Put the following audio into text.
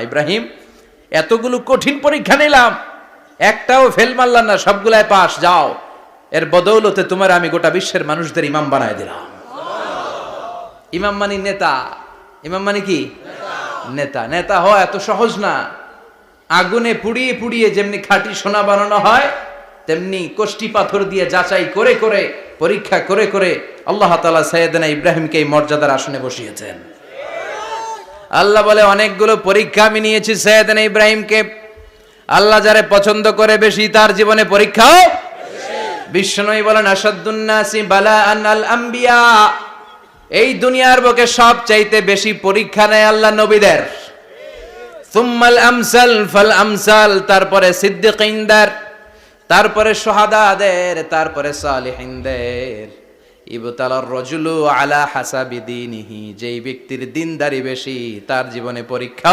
ইব্রাহিম, এতগুলো কঠিন পরীক্ষা নিলাম, একটাও ফেল মারলাম না, সবগুলাই পাস। যাও, এর বদৌলতে তোমার আমি গোটা বিশ্বের মানুষদের ইমাম বানায় দিলাম। ইমাম মানে নেতা। ইমাম মানে কি? নেতা। নেতা হওয়া এত সহজ না। আগুনে পুড়িয়ে পুড়িয়ে যেমনি খাঁটি সোনা বানানো হয়, তেমনি কষ্টি পাথর দিয়ে যাচাই করে করে, পরীক্ষা করে করে আল্লাহ তাআলা সাইয়েদনা ইব্রাহিমকে এই মর্যাদার আসনে বসিয়েছেন। আল্লাহ বলে, অনেকগুলো পরীক্ষা আমি নিয়েছি সাইয়েদনা ইব্রাহিমকে। আল্লাহ যারে পছন্দ করে বেশি, তার জীবনে পরীক্ষাও বিশ্বনবী বলেন, আসাদ্দুন নাসি বালাআন আল আম্বিয়া। এই দুনিয়ার বুকে সবচাইতে বেশি পরীক্ষা নেয় আল্লাহ নবীদের। সুম্মাল আমসাল ফাল আমসাল, তারপরে সিদ্দিকিনদের, তারপরে শুহাদাদের, তারপরে সালিহিনদের। ইবতালার রাজুলু আলা হাসাবি দীনিহি, যেই ব্যক্তির দিনদারি বেশি তার জীবনে পরীক্ষা